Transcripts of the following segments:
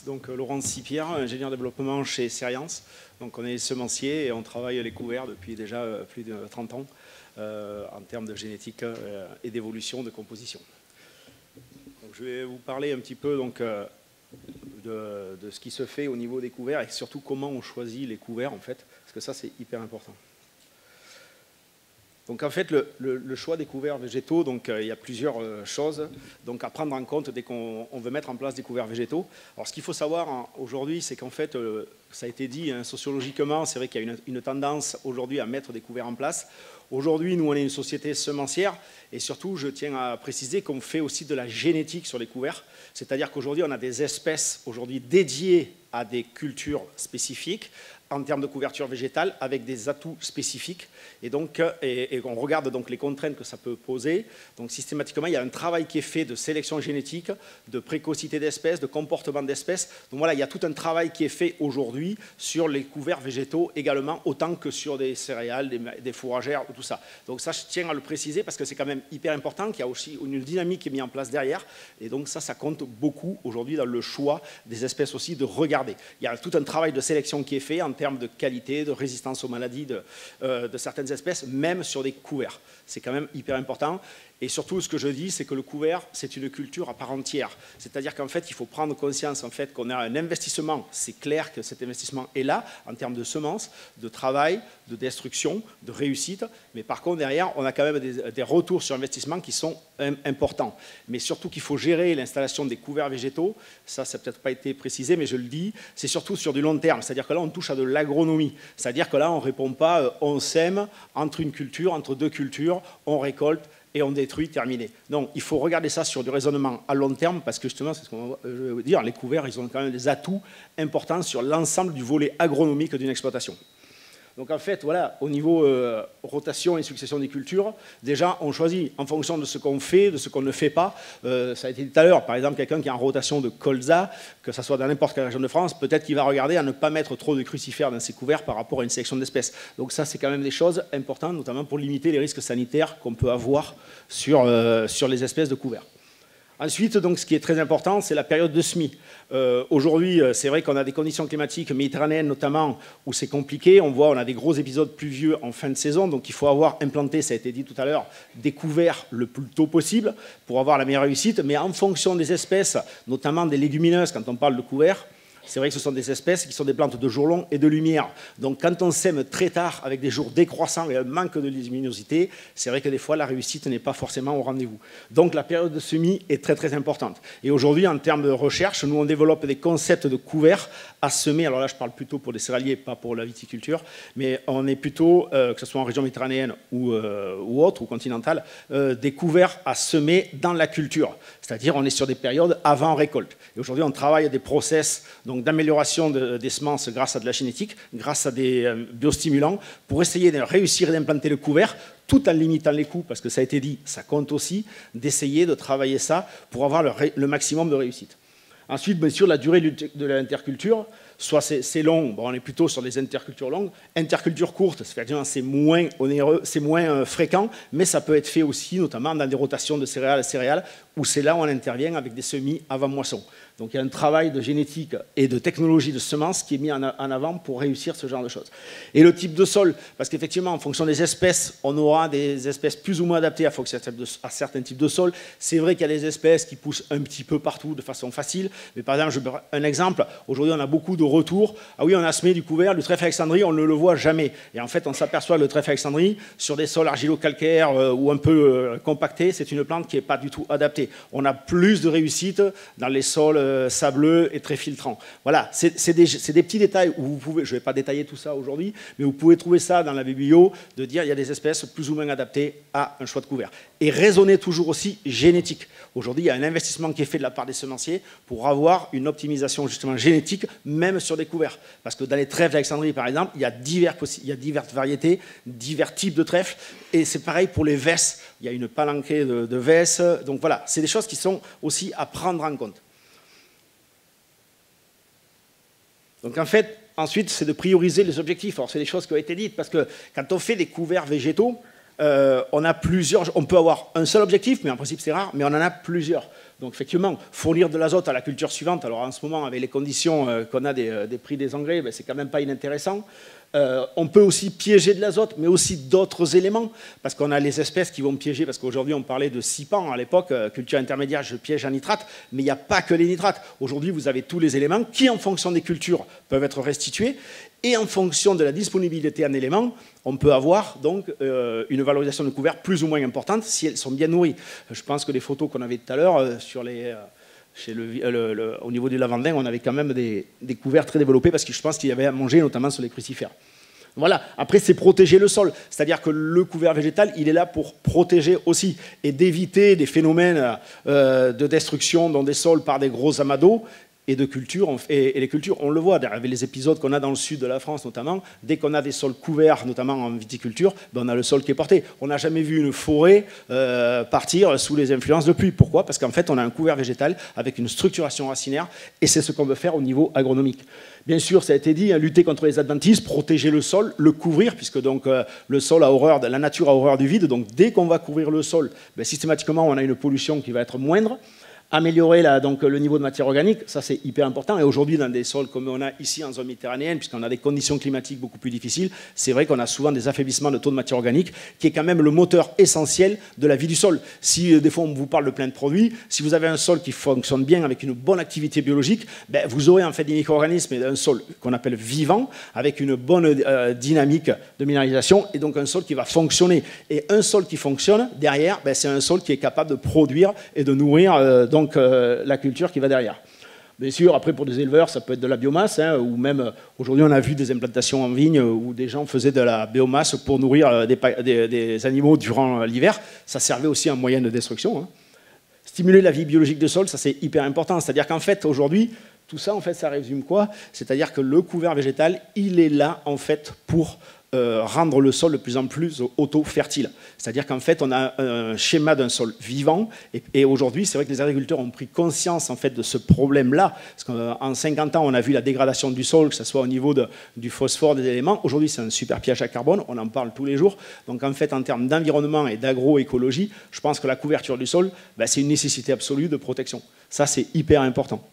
Donc Laurent Sipierre, ingénieur développement chez Serience. Donc on est semencier et on travaille les couverts depuis déjà plus de 30 ans en termes de génétique et d'évolution de composition. Donc, je vais vous parler un petit peu donc, de ce qui se fait au niveau des couverts et surtout comment on choisit les couverts en fait, parce que ça c'est hyper important. Donc en fait, le choix des couverts végétaux, donc, il y a plusieurs choses donc, à prendre en compte dès qu'on veut mettre en place des couverts végétaux. Alors ce qu'il faut savoir aujourd'hui, c'est qu'en fait, ça a été dit hein, sociologiquement, c'est vrai qu'il y a une tendance aujourd'hui à mettre des couverts en place. Aujourd'hui, nous, on est une société semencière et surtout, je tiens à préciser qu'on fait aussi de la génétique sur les couverts. C'est-à-dire qu'aujourd'hui, on a des espèces aujourd'hui dédiées à des cultures spécifiques en termes de couverture végétale avec des atouts spécifiques et donc on regarde donc les contraintes que ça peut poser. Donc systématiquement, il y a un travail qui est fait de sélection génétique, de précocité d'espèces, de comportement d'espèces. Donc voilà, il y a tout un travail qui est fait aujourd'hui sur les couverts végétaux également, autant que sur des céréales, des fourragères, tout ça. Donc ça, je tiens à le préciser parce que c'est quand même hyper important, qu'il y a aussi une dynamique qui est mise en place derrière. Et donc ça compte beaucoup aujourd'hui dans le choix des espèces aussi de regarder. Il y a tout un travail de sélection qui est fait en termes de qualité, de résistance aux maladies de certaines espèces, même sur des couverts. C'est quand même hyper important. Et surtout, ce que je dis, c'est que le couvert, c'est une culture à part entière. C'est-à-dire qu'en fait, il faut prendre conscience en fait, qu'on a un investissement. C'est clair que cet investissement est là, en termes de semences, de travail, de destruction, de réussite. Mais par contre, derrière, on a quand même des retours sur investissement qui sont importants. Mais surtout qu'il faut gérer l'installation des couverts végétaux. Ça n'a peut-être pas été précisé, mais je le dis. C'est surtout sur du long terme. C'est-à-dire que là, on touche à de l'agronomie. C'est-à-dire que là, on ne répond pas, on sème entre une culture, entre deux cultures, on récolte, et on détruit, terminé. Donc, il faut regarder ça sur du raisonnement à long terme, parce que justement, c'est ce qu'on veut dire, les couverts, ils ont quand même des atouts importants sur l'ensemble du volet agronomique d'une exploitation. Donc en fait, voilà, au niveau rotation et succession des cultures, déjà, on choisit en fonction de ce qu'on fait, de ce qu'on ne fait pas. Ça a été dit tout à l'heure, par exemple, quelqu'un qui est en rotation de colza, que ce soit dans n'importe quelle région de France, peut-être qu'il va regarder à ne pas mettre trop de crucifères dans ses couverts par rapport à une sélection d'espèces. Donc ça, c'est quand même des choses importantes, notamment pour limiter les risques sanitaires qu'on peut avoir sur les espèces de couverts. Ensuite, donc, ce qui est très important, c'est la période de semis. Aujourd'hui, c'est vrai qu'on a des conditions climatiques méditerranéennes notamment où c'est compliqué. On a des gros épisodes pluvieux en fin de saison, donc il faut avoir implanté, ça a été dit tout à l'heure, des couverts le plus tôt possible pour avoir la meilleure réussite. Mais en fonction des espèces, notamment des légumineuses, quand on parle de couverts, c'est vrai que ce sont des espèces qui sont des plantes de jour long et de lumière. Donc quand on sème très tard avec des jours décroissants et un manque de luminosité, c'est vrai que des fois la réussite n'est pas forcément au rendez-vous. Donc la période de semis est très très importante. Et aujourd'hui, en termes de recherche, nous on développe des concepts de couverts à semer. Alors là, je parle plutôt pour les céréaliers, pas pour la viticulture, mais on est plutôt, que ce soit en région méditerranéenne ou autre, ou continentale, des couverts à semer dans la culture. C'est-à-dire on est sur des périodes avant récolte. Et aujourd'hui, on travaille à des process d'amélioration des semences grâce à de la génétique, grâce à des biostimulants, pour essayer de réussir d'implanter le couvert, tout en limitant les coûts, parce que ça a été dit, ça compte aussi, d'essayer de travailler ça pour avoir le maximum de réussite. Ensuite, bien sûr, la durée de l'interculture, soit c'est long, bon, on est plutôt sur des intercultures longues. Interculture courte, c'est moins onéreux, c'est moins fréquent, mais ça peut être fait aussi, notamment dans des rotations de céréales à céréales, où c'est là où on intervient avec des semis avant moisson. Donc il y a un travail de génétique et de technologie de semences qui est mis en avant pour réussir ce genre de choses. Et le type de sol, parce qu'effectivement, en fonction des espèces, on aura des espèces plus ou moins adaptées à certains types de sols. C'est vrai qu'il y a des espèces qui poussent un petit peu partout de façon facile, mais par exemple, je prends un exemple, aujourd'hui on a beaucoup de retours. Ah oui, on a semé du couvert, du trèfle Alexandrie, on ne le voit jamais. Et en fait, on s'aperçoit que le trèfle Alexandrie, sur des sols argilo-calcaires ou un peu compactés, c'est une plante qui n'est pas du tout adaptée. On a plus de réussite dans les sols sableux et très filtrants. Voilà, c'est des petits détails où vous pouvez, je ne vais pas détailler tout ça aujourd'hui, mais vous pouvez trouver ça dans la biblio, de dire il y a des espèces plus ou moins adaptées à un choix de couvert. Et raisonner toujours aussi génétique. Aujourd'hui, il y a un investissement qui est fait de la part des semenciers pour avoir une optimisation justement génétique, même sur des couverts. Parce que dans les trèfles d'Alexandrie, par exemple, il y a diverses variétés, divers types de trèfles, et c'est pareil pour les vesses. Il y a une palanquée de vesses. Donc voilà, c'est des choses qui sont aussi à prendre en compte. Donc en fait, ensuite, c'est de prioriser les objectifs. Alors c'est des choses qui ont été dites, parce que quand on fait des couverts végétaux, on a plusieurs, on peut avoir un seul objectif, mais en principe c'est rare, mais on en a plusieurs. Donc effectivement, fournir de l'azote à la culture suivante, alors en ce moment, avec les conditions qu'on a des prix des engrais, ben, c'est quand même pas inintéressant. On peut aussi piéger de l'azote, mais aussi d'autres éléments, parce qu'on a les espèces qui vont piéger, parce qu'aujourd'hui on parlait de sipans à l'époque, culture intermédiaire, je piège en nitrate, mais il n'y a pas que les nitrates. Aujourd'hui vous avez tous les éléments qui, en fonction des cultures, peuvent être restitués, et en fonction de la disponibilité en éléments, on peut avoir donc une valorisation de couverts plus ou moins importante si elles sont bien nourries. Je pense que les photos qu'on avait tout à l'heure sur les... au niveau du lavandin, on avait quand même des couverts très développés parce que je pense qu'il y avait à manger, notamment sur les crucifères. Voilà. Après, c'est protéger le sol. C'est-à-dire que le couvert végétal, il est là pour protéger aussi et d'éviter des phénomènes de destruction dans des sols par des gros amas d'eau et de culture. Et les cultures, on le voit, avec les épisodes qu'on a dans le sud de la France notamment, dès qu'on a des sols couverts, notamment en viticulture, ben on a le sol qui est porté. On n'a jamais vu une forêt partir sous les influences de pluie. Pourquoi? Parce qu'en fait, on a un couvert végétal avec une structuration racinaire, et c'est ce qu'on veut faire au niveau agronomique. Bien sûr, ça a été dit, lutter contre les adventices, protéger le sol, le couvrir, puisque donc, le sol a horreur, la nature a horreur du vide. Donc dès qu'on va couvrir le sol, ben, systématiquement, on a une pollution qui va être moindre. Améliorer donc, le niveau de matière organique, ça c'est hyper important. Et aujourd'hui, dans des sols comme on a ici en zone méditerranéenne, puisqu'on a des conditions climatiques beaucoup plus difficiles, c'est vrai qu'on a souvent des affaiblissements de taux de matière organique, qui est quand même le moteur essentiel de la vie du sol. Si des fois on vous parle de plein de produits, si vous avez un sol qui fonctionne bien avec une bonne activité biologique, ben, vous aurez en fait des micro-organismes et un sol qu'on appelle vivant, avec une bonne dynamique de minéralisation, et donc un sol qui va fonctionner. Et un sol qui fonctionne, derrière, ben, c'est un sol qui est capable de produire et de nourrir donc la culture qui va derrière. Bien sûr, après pour des éleveurs, ça peut être de la biomasse, hein, ou même aujourd'hui on a vu des implantations en vigne où des gens faisaient de la biomasse pour nourrir des animaux durant l'hiver. Ça servait aussi en moyen de destruction. Hein. Stimuler la vie biologique de sol, ça c'est hyper important. C'est-à-dire qu'en fait aujourd'hui, tout ça en fait ça résume quoi? C'est-à-dire que le couvert végétal, il est là en fait pour rendre le sol de plus en plus auto-fertile. C'est-à-dire qu'en fait, on a un schéma d'un sol vivant, et aujourd'hui, c'est vrai que les agriculteurs ont pris conscience en fait, de ce problème-là, parce qu'en 50 ans, on a vu la dégradation du sol, que ce soit au niveau du phosphore, des éléments. Aujourd'hui, c'est un super piège à carbone, on en parle tous les jours. Donc en fait, en termes d'environnement et d'agroécologie, je pense que la couverture du sol, ben, c'est une nécessité absolue de protection. Ça, c'est hyper important.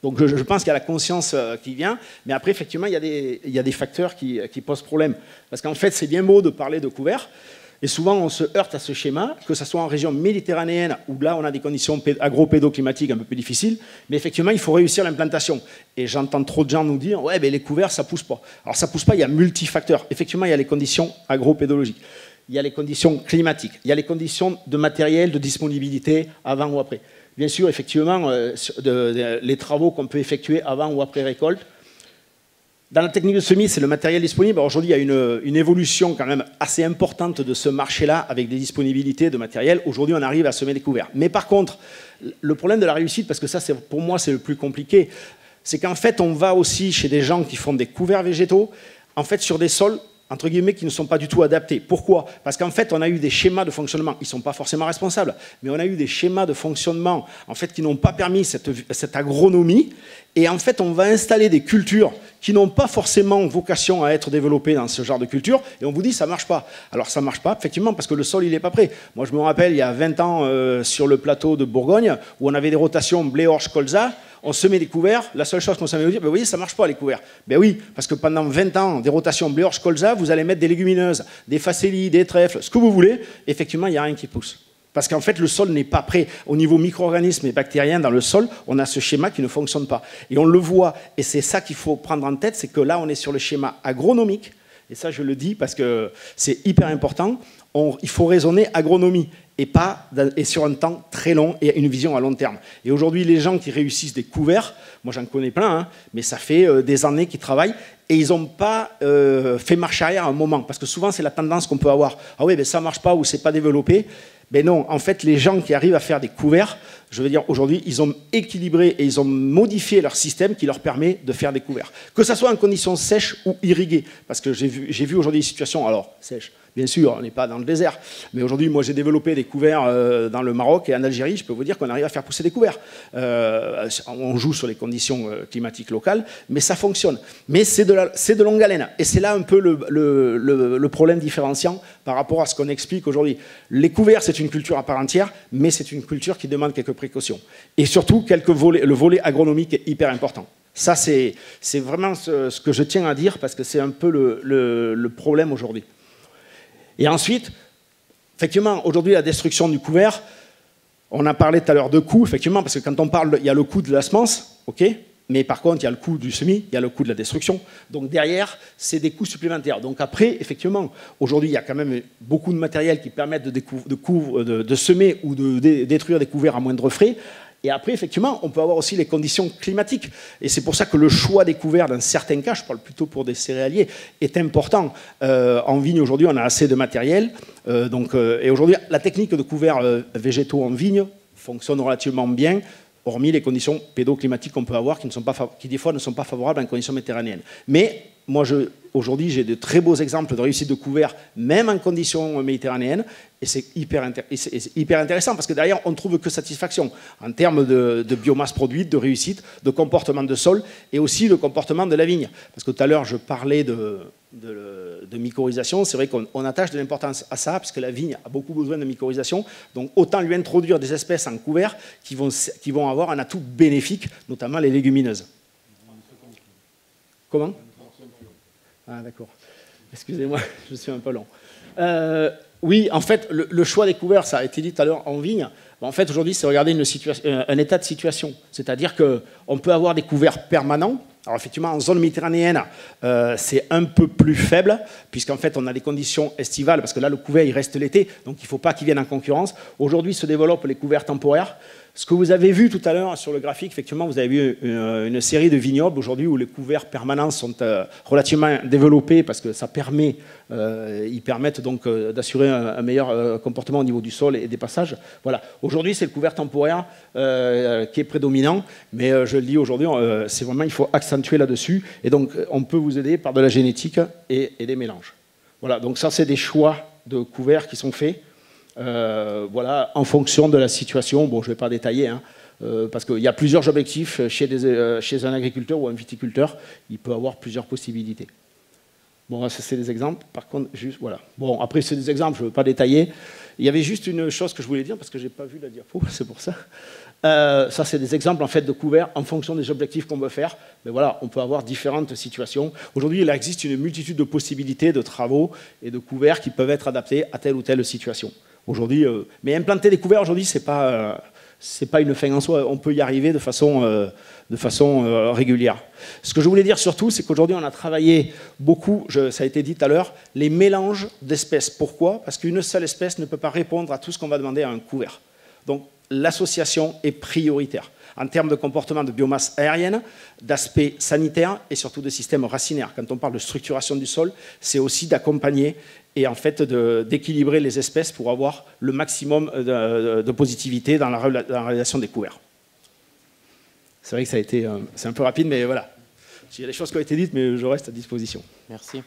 Donc je pense qu'il y a la conscience qui vient, mais après, effectivement, il y a des facteurs qui posent problème. Parce qu'en fait, c'est bien beau de parler de couvert, et souvent on se heurte à ce schéma, que ce soit en région méditerranéenne, où là on a des conditions agro-pédoclimatiques un peu plus difficiles, mais effectivement, il faut réussir l'implantation. Et j'entends trop de gens nous dire, ouais, mais les couverts, ça ne pousse pas. Alors ça ne pousse pas, il y a multifacteurs. Effectivement, il y a les conditions agro-pédologiques, il y a les conditions climatiques, il y a les conditions de matériel, de disponibilité, avant ou après. Bien sûr, effectivement, les travaux qu'on peut effectuer avant ou après récolte. Dans la technique de semis, c'est le matériel disponible. Aujourd'hui, il y a une évolution quand même assez importante de ce marché-là avec des disponibilités de matériel. Aujourd'hui, on arrive à semer des couverts. Mais par contre, le problème de la réussite, parce que ça, pour moi, c'est le plus compliqué, c'est qu'en fait, on va aussi chez des gens qui font des couverts végétaux, en fait, sur des sols entre guillemets, qui ne sont pas du tout adaptés. Pourquoi? Parce qu'en fait, on a eu des schémas de fonctionnement, ils ne sont pas forcément responsables, mais on a eu des schémas de fonctionnement en fait, qui n'ont pas permis cette agronomie, et en fait, on va installer des cultures qui n'ont pas forcément vocation à être développées dans ce genre de culture, et on vous dit, ça ne marche pas. Alors, ça ne marche pas, effectivement, parce que le sol, il n'est pas prêt. Moi, je me rappelle, il y a 20 ans, sur le plateau de Bourgogne, où on avait des rotations blé, orge, colza, on semait des couverts, la seule chose qu'on savait vous dire, ben, vous voyez, ça ne marche pas les couverts. Ben oui, parce que pendant 20 ans, des rotations blé, orge, colza, vous allez mettre des légumineuses, des facélies, des trèfles, ce que vous voulez, effectivement, il n'y a rien qui pousse. Parce qu'en fait, le sol n'est pas prêt. Au niveau micro-organismes et bactériens dans le sol, on a ce schéma qui ne fonctionne pas. Et on le voit, et c'est ça qu'il faut prendre en tête, c'est que là, on est sur le schéma agronomique, et ça, je le dis parce que c'est hyper important, il faut raisonner agronomie. Et sur un temps très long et une vision à long terme. Et aujourd'hui, les gens qui réussissent des couverts, moi j'en connais plein, hein, mais ça fait des années qu'ils travaillent et ils n'ont pas fait marche arrière à un moment. Parce que souvent, c'est la tendance qu'on peut avoir. Ah oui, ben, ça ne marche pas ou c'est pas développé. Ben non, en fait, les gens qui arrivent à faire des couverts Je veux dire, aujourd'hui, ils ont équilibré et ils ont modifié leur système qui leur permet de faire des couverts. Que ce soit en conditions sèches ou irriguées. Parce que j'ai vu aujourd'hui des situations, alors sèches, bien sûr, on n'est pas dans le désert. Mais aujourd'hui, moi, j'ai développé des couverts dans le Maroc et en Algérie. Je peux vous dire qu'on arrive à faire pousser des couverts. On joue sur les conditions climatiques locales, mais ça fonctionne. Mais c'est de longue haleine. Et c'est là un peu le problème différenciant par rapport à ce qu'on explique aujourd'hui. Les couverts, c'est une culture à part entière, mais c'est une culture qui demande quelques précautions. Et surtout, le volet agronomique est hyper important. Ça, c'est vraiment ce que je tiens à dire, parce que c'est un peu le problème aujourd'hui. Et ensuite, effectivement, aujourd'hui, la destruction du couvert, on a parlé tout à l'heure de coût, effectivement, parce que quand on parle, il y a le coût de la semence, ok, mais par contre, il y a le coût du semis, il y a le coût de la destruction. Donc derrière, c'est des coûts supplémentaires. Donc après, effectivement, aujourd'hui, il y a quand même beaucoup de matériel qui permettent de semer ou de détruire des couverts à moindre frais. Et après, effectivement, on peut avoir aussi les conditions climatiques. Et c'est pour ça que le choix des couverts, dans certains cas, je parle plutôt pour des céréaliers, est important. En vigne, aujourd'hui, on a assez de matériel. Et aujourd'hui, la technique de couverts végétaux en vigne fonctionne relativement bien, hormis les conditions pédoclimatiques qu'on peut avoir, qui des fois ne sont pas favorables en conditions méditerranéennes. Mais moi, aujourd'hui, j'ai de très beaux exemples de réussite de couverts, même en conditions méditerranéennes, et c'est hyper intéressant, parce que derrière, on ne trouve que satisfaction en termes de biomasse produite, de réussite, de comportement de sol, et aussi de comportement de la vigne. Parce que tout à l'heure, je parlais de mycorhisation. C'est vrai qu'on attache de l'importance à ça, parce que la vigne a beaucoup besoin de mycorhisation. Donc autant lui introduire des espèces en couvert qui vont avoir un atout bénéfique, notamment les légumineuses. Comment ? Ah d'accord. Excusez-moi, je suis un peu long. Oui, en fait, le choix des couverts, ça a été dit tout à l'heure en vigne. En fait, aujourd'hui, c'est regarder un état de situation. C'est-à-dire qu'on peut avoir des couverts permanents. Alors effectivement, en zone méditerranéenne, c'est un peu plus faible, puisqu'en fait, on a des conditions estivales, parce que là, le couvert, il reste l'été, donc il ne faut pas qu'il vienne en concurrence. Aujourd'hui, se développent les couverts temporaires. Ce que vous avez vu tout à l'heure sur le graphique, effectivement, vous avez vu une série de vignobles aujourd'hui où les couverts permanents sont relativement développés, parce que ça permet, ils permettent donc d'assurer un meilleur comportement au niveau du sol et des passages. Voilà. Aujourd'hui, c'est le couvert temporaire qui est prédominant, mais je le dis aujourd'hui, c'est vraiment, il faut accentuer là-dessus. Et donc, on peut vous aider par de la génétique et des mélanges. Voilà. Donc ça, c'est des choix de couverts qui sont faits. Voilà, en fonction de la situation. Bon, je ne vais pas détailler, hein, parce qu'il y a plusieurs objectifs chez un agriculteur ou un viticulteur. Il peut avoir plusieurs possibilités. Bon, ça, c'est des exemples. Par contre, juste, voilà. Bon, après, c'est des exemples, je ne veux pas détailler. Il y avait juste une chose que je voulais dire, parce que je n'ai pas vu la diapo, c'est pour ça. Ça, c'est des exemples, en fait, de couverts en fonction des objectifs qu'on veut faire. Mais voilà, on peut avoir différentes situations. Aujourd'hui, il existe une multitude de possibilités, de travaux et de couverts qui peuvent être adaptés à telle ou telle situation. Aujourd'hui, mais implanter des couverts aujourd'hui, c'est pas une fin en soi. On peut y arriver de façon régulière. Ce que je voulais dire surtout, c'est qu'aujourd'hui, on a travaillé beaucoup, ça a été dit tout à l'heure, les mélanges d'espèces. Pourquoi ? Parce qu'une seule espèce ne peut pas répondre à tout ce qu'on va demander à un couvert. Donc, l'association est prioritaire en termes de comportement de biomasse aérienne, d'aspect sanitaire et surtout de système racinaire. Quand on parle de structuration du sol, c'est aussi d'accompagner et en fait d'équilibrer les espèces pour avoir le maximum de positivité dans la réalisation des couverts. C'est vrai que ça a été, c'est un peu rapide, mais voilà. Il y a des choses qui ont été dites, mais je reste à disposition. Merci.